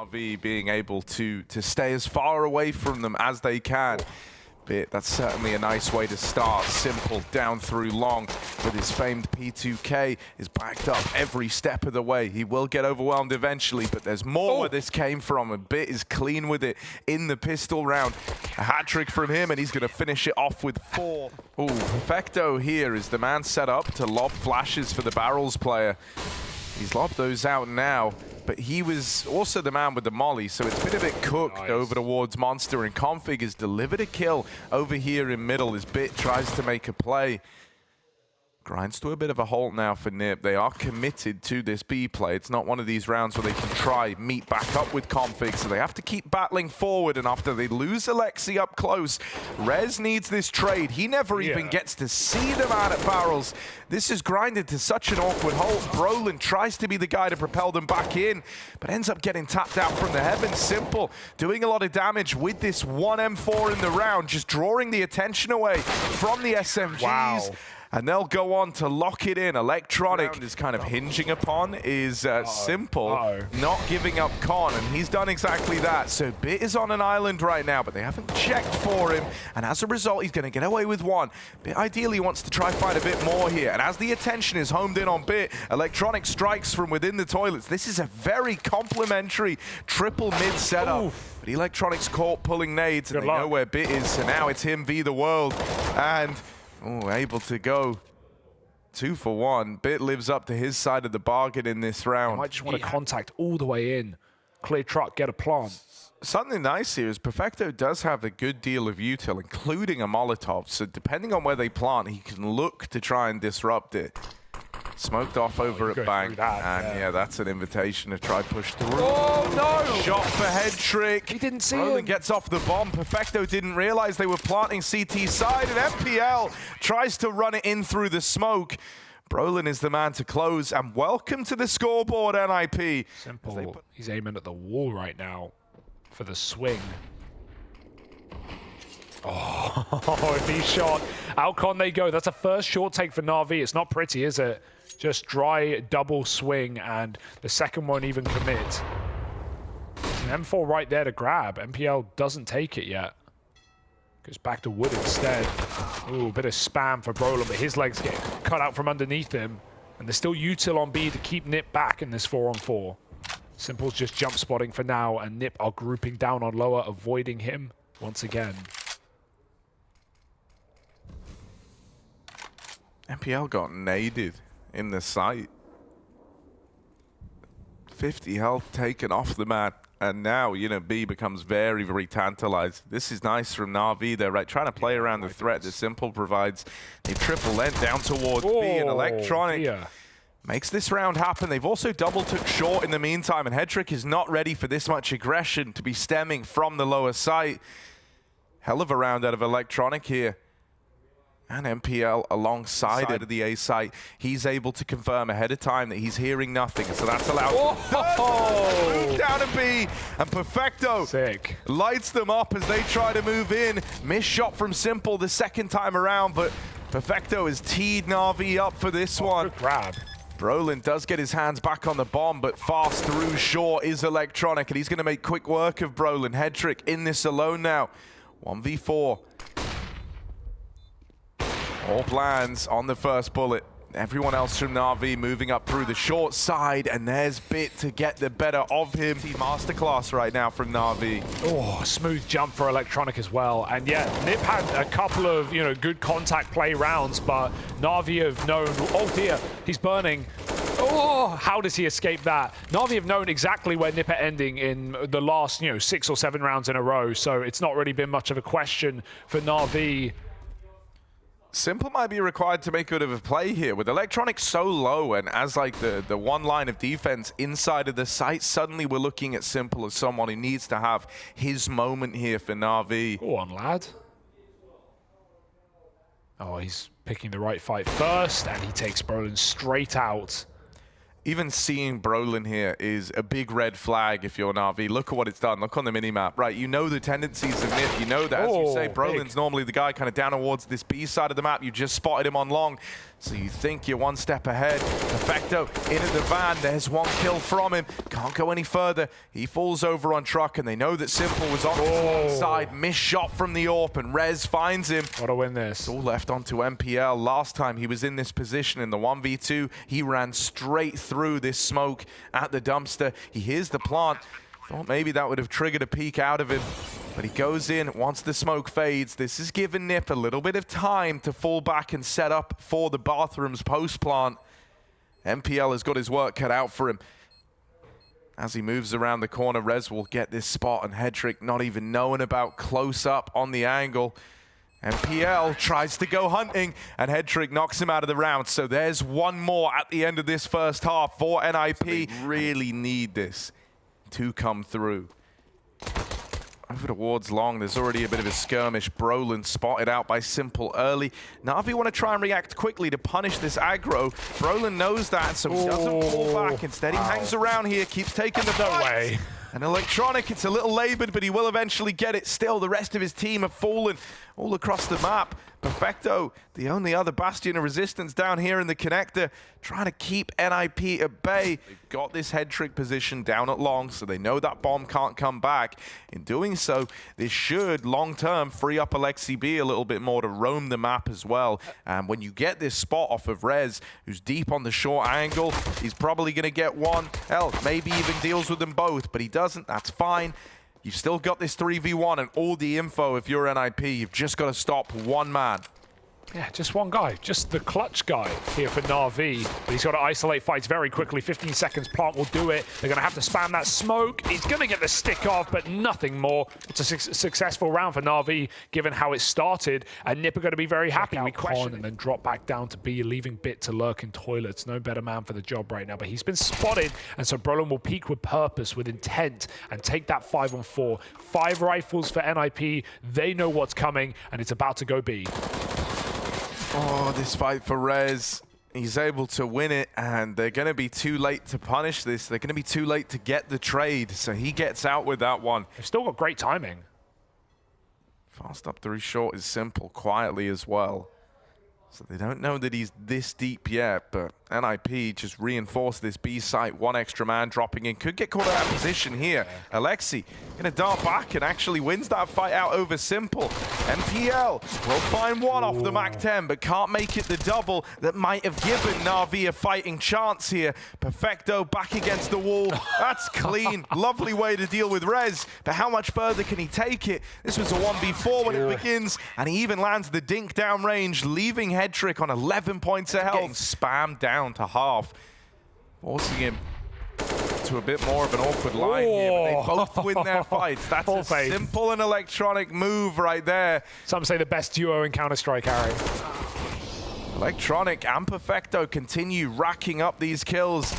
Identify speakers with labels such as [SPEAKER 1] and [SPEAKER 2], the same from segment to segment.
[SPEAKER 1] NAVI being able to stay as far away from them as they can. But that's certainly a nice way to start. Simple down through long with his famed P2K is backed up every step of the way. He will get overwhelmed eventually, but there's more where this came from. A bit is clean with it in the pistol round. A hat trick from him, and he's going to finish it off with 4. Ooh, Perfecto here is the man set up to lob flashes for the barrels player. He's lobbed those out now, but he was also the man with the molly, so it's been a bit cooked over towards Monster, and Config has delivered a kill over here in middle as Bit tries to make a play. Grinds to a bit of a halt now for Nip. They are committed to this B play. It's not one of these rounds where they can try meet back up with Config, so they have to keep battling forward, and after they lose Aleksib up close, Rez needs this trade. He never even gets to see the man at barrels. This is grinded to such an awkward halt. Brollan tries to be the guy to propel them back in, but ends up getting tapped out from the heavens. Simple, doing a lot of damage with this 1 M4 in the round, just drawing the attention away from the SMGs.
[SPEAKER 2] Wow.
[SPEAKER 1] And they'll go on to lock it in. Electronic is kind of hinging upon is Simple not giving up Con, and he's done exactly that. So Bit is on an island right now, but they haven't checked for him, and as a result, he's going to get away with 1. Bit ideally wants to try find a bit more here, and as the attention is homed in on Bit, Electronic strikes from within the toilets. This is a very complimentary triple mid setup. Oof. But Electronic's caught pulling nades, and they know where Bit is, so now it's him v the world, and able to go 2 for 1. Bit lives up to his side of the bargain in this round.
[SPEAKER 2] Might just want to contact all the way in. Clear truck, get a plant.
[SPEAKER 1] Something nice here is Perfecto does have a good deal of util, including a Molotov. So depending on where they plant, he can look to try and disrupt it. Smoked off over at Bank, and yeah, that's an invitation to try push through.
[SPEAKER 2] Oh no!
[SPEAKER 1] Shot for head trick.
[SPEAKER 2] He didn't see
[SPEAKER 1] Brollan
[SPEAKER 2] him.
[SPEAKER 1] Gets off the bomb. Perfecto didn't realize they were planting CT side, and MPL tries to run it in through the smoke. Brollan is the man to close, and welcome to the scoreboard, NIP.
[SPEAKER 2] Simple. He's aiming at the wall right now for the swing. Oh, if he's shot. Outcon they go. That's a first short take for NAVI. It's not pretty, is it? Just dry double swing, and the second won't even commit. There's an M4 right there to grab. MPL doesn't take it yet. Goes back to wood instead. Ooh, a bit of spam for Brollan, but his legs get cut out from underneath him. And there's still util on B to keep Nip back in this 4-on-4. Simple's just jump spotting for now, and Nip are grouping down on lower, avoiding him once again.
[SPEAKER 1] MPL got naded in the site. 50 health taken off the mat, and now, you know, B becomes very, very tantalized. This is nice from NAVI. They're trying to play around the threat that Simple provides. They triple lent down towards B, and Electronic makes this round happen. They've also double took short in the meantime, and Headtrick is not ready for this much aggression to be stemming from the lower site. Hell of a round out of Electronic here. And MPL alongside of the A site, he's able to confirm ahead of time that he's hearing nothing, so that's allowed. Move down to B, and Perfecto lights them up as they try to move in. Missed shot from Simple the second time around, but Perfecto has teed NAVI up for this one.
[SPEAKER 2] Good grab.
[SPEAKER 1] Brollan does get his hands back on the bomb, but fast through short is Electronic, and he's going to make quick work of Brollan. Headtrick in this alone now. 1v4. All plans on the first bullet. Everyone else from NAVI moving up through the short side, and there's Bit to get the better of him. Masterclass right now from NAVI.
[SPEAKER 2] Oh, smooth jump for Electronic as well. And yeah, Nip had a couple of, you know, good contact play rounds, but NAVI have known, oh dear, he's burning. Oh, how does he escape that? NAVI have known exactly where Nip are ending in the last, 6 or 7 rounds in a row, so it's not really been much of a question for NAVI.
[SPEAKER 1] Simple might be required to make good of a play here. With Electronic so low, and as like the one line of defense inside of the site, suddenly we're looking at Simple as someone who needs to have his moment here for NAVI.
[SPEAKER 2] Go on, lad. Oh, he's picking the right fight first, and he takes Brollan straight out.
[SPEAKER 1] Even seeing Brollan here is a big red flag if you're NAVI. Look at what it's done. Look on the minimap. Right, you know the tendencies of NIP. You know that, as you say, Brollan's normally the guy kind of down towards this B side of the map. You just spotted him on long, so you think you're one step ahead. Perfecto in at the van. There's one kill from him. Can't go any further. He falls over on truck, and they know that Simple was on his long side. Missed shot from the AWP, and Rez finds him.
[SPEAKER 2] Gotta win this.
[SPEAKER 1] It's all left onto MPL. Last time he was in this position in the 1v2, he ran straight through this smoke at the dumpster. He hears the plant. Thought maybe that would have triggered a peek out of him, but he goes in once the smoke fades. This has given NIP a little bit of time to fall back and set up for the bathrooms post-plant. MPL has got his work cut out for him. As he moves around the corner, Rez will get this spot, and Hedrick not even knowing about close up on the angle. MPL tries to go hunting, and Hedrick knocks him out of the round. So there's one more at the end of this first half for NIP. So they really need this to come through. Over towards long, there's already a bit of a skirmish. Brollan spotted out by Simple early. NAVI want to try and react quickly to punish this aggro. Brollan knows that, so he doesn't fall back. Instead, he hangs around here, keeps taking the fight.
[SPEAKER 2] No way.
[SPEAKER 1] And Electronic, it's a little labored, but he will eventually get it. Still, the rest of his team have fallen all across the map. Perfecto, the only other bastion of resistance down here in the connector, trying to keep NIP at bay. They've got this head trick position down at long, so they know that bomb can't come back. In doing so, this should, long-term, free up Aleksib a little bit more to roam the map as well. And when you get this spot off of Rez, who's deep on the short angle, he's probably going to get one. Hell, maybe even deals with them both, but he doesn't. That's fine. You've still got this 3v1 and all the info if you're NIP. You've just got to stop one man.
[SPEAKER 2] Yeah, just one guy, just the clutch guy here for NAVI. But he's got to isolate fights very quickly. 15 seconds, plant will do it. They're going to have to spam that smoke. He's going to get the stick off, but nothing more. It's a successful round for NAVI, given how it started. And NIP are going to be very happy. We question and then drop back down to B, leaving Bit to lurk in toilets. No better man for the job right now, but he's been spotted. And so Brollan will peek with purpose, with intent, and take that 5-on-4. 5 rifles for NIP. They know what's coming, and it's about to go B.
[SPEAKER 1] Oh, this fight for Rez. He's able to win it, and they're going to be too late to punish this. They're going to be too late to get the trade, so he gets out with that one.
[SPEAKER 2] They've still got great timing.
[SPEAKER 1] Fast up through short is Simple, quietly as well. So they don't know that he's this deep yet, but NIP just reinforced this B site. One extra man dropping in. Could get caught out of position here. Aleksib gonna dart back and actually wins that fight out over Simple. MPL will find one off the MAC-10, but can't make it the double that might have given NAVI a fighting chance here. Perfecto back against the wall. That's clean. Lovely way to deal with Rez, but how much further can he take it? This was a 1v4 when it begins, and he even lands the dink down range, leaving Hedrick on 11 points of health. Getting spammed down to half, forcing him to a bit more of an awkward line here, but they both win their fights. That's a simple and electronic move right there.
[SPEAKER 2] Some say the best duo in Counter-Strike, Harry.
[SPEAKER 1] Electronic and Perfecto continue racking up these kills.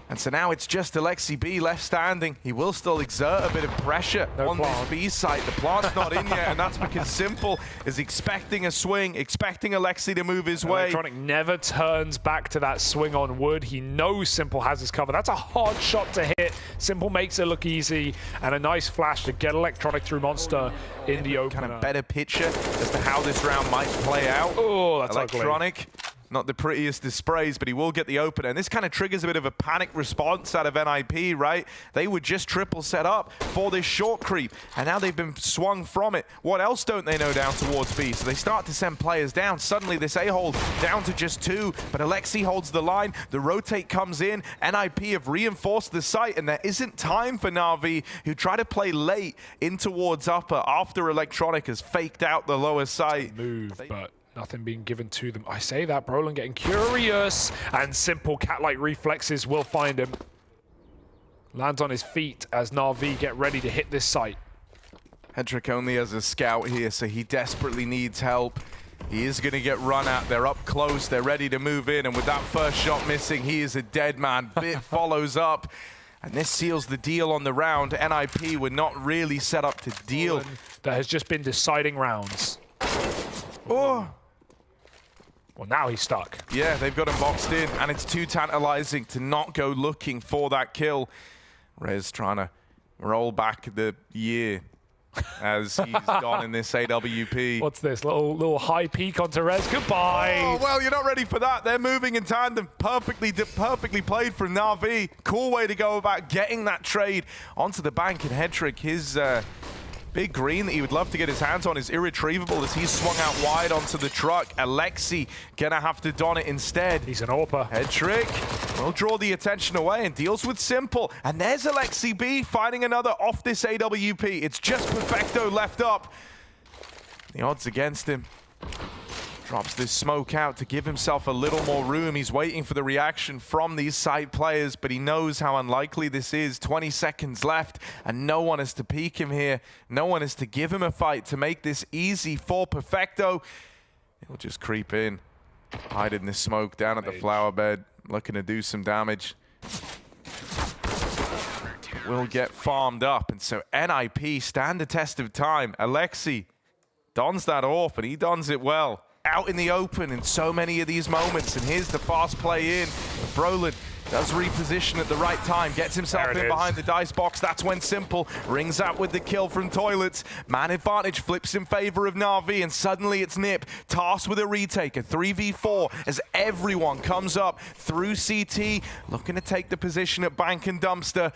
[SPEAKER 1] And so now it's just Aleksib left standing. He will still exert a bit of pressure on this B site. The plant's not in yet, and that's because Simple is expecting a swing, expecting Aleksib to move his way.
[SPEAKER 2] Electronic never turns back to that swing on wood. He knows Simple has his cover. That's a hard shot to hit. Simple makes it look easy, and a nice flash to get Electronic through Monster in the opener.
[SPEAKER 1] Kind of better picture as to how this round might play out.
[SPEAKER 2] Oh, that's
[SPEAKER 1] Electronic.
[SPEAKER 2] Ugly.
[SPEAKER 1] Not the prettiest displays, but he will get the opener. And this kind of triggers a bit of a panic response out of NIP, right? They were just triple set up for this short creep, and now they've been swung from it. What else don't they know down towards B? So they start to send players down. Suddenly this A-hold down to just 2, but Aleksib holds the line. The rotate comes in. NIP have reinforced the site, and there isn't time for NAVI, who try to play late in towards upper after Electronic has faked out the lower site.
[SPEAKER 2] Move, but nothing being given to them. I say that, Brollan getting curious, and Simple cat-like reflexes will find him. Lands on his feet as NAVI get ready to hit this site.
[SPEAKER 1] Hedrick only has a scout here, so he desperately needs help. He is going to get run at. They're up close. They're ready to move in, and with that first shot missing, he is a dead man. Bit follows up, and this seals the deal on the round. NIP were not really set up to deal.
[SPEAKER 2] That has just been deciding rounds.
[SPEAKER 1] Oh.
[SPEAKER 2] Well, now he's stuck.
[SPEAKER 1] Yeah, they've got him boxed in, and it's too tantalizing to not go looking for that kill. Rez trying to roll back the year as he's gone in this AWP.
[SPEAKER 2] What's this? Little high peek onto Rez. Goodbye.
[SPEAKER 1] Oh, well, you're not ready for that. They're moving in tandem. Perfectly played from NAVI. Cool way to go about getting that trade onto the bank. And Hedrick, his big green that he would love to get his hands on is irretrievable as he's swung out wide onto the truck. Aleksib gonna have to don it instead.
[SPEAKER 2] He's an AWP.
[SPEAKER 1] Hedrick will draw the attention away and deals with Simple. And there's Aleksib finding another off this AWP. It's just Perfecto left up. The odds against him. Drops this smoke out to give himself a little more room. He's waiting for the reaction from these side players, but he knows how unlikely this is. 20 seconds left, and no one is to peek him here. No one is to give him a fight to make this easy for Perfecto. He'll just creep in, hide in this smoke down at the flower bed, looking to do some damage. Will get farmed up, and so NIP stand the test of time. Aleksib dons that off, and he dons it well. Out in the open in so many of these moments, and here's the fast play in. Brollan does reposition at the right time, gets himself in behind the dice box. That's when Simple rings out with the kill from Toilets. Man advantage flips in favor of NAVI, and suddenly it's Nip tasked with a retake, a 3v4 as everyone comes up through CT, looking to take the position at Bank and Dumpster.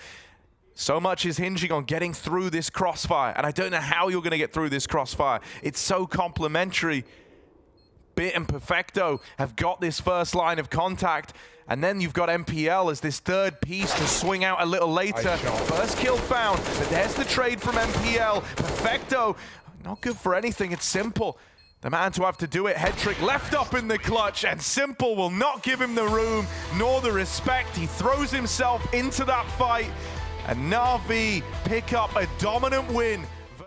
[SPEAKER 1] So much is hinging on getting through this crossfire, and I don't know how you're going to get through this crossfire. It's so complementary. Bit and Perfecto have got this first line of contact, and then you've got MPL as this third piece to swing out a little later. First kill found, but there's the trade from MPL. Perfecto, not good for anything. It's Simple, the man to have to do it. Hedrick left up in the clutch, and Simple will not give him the room nor the respect. He throws himself into that fight, and NAVI pick up a dominant win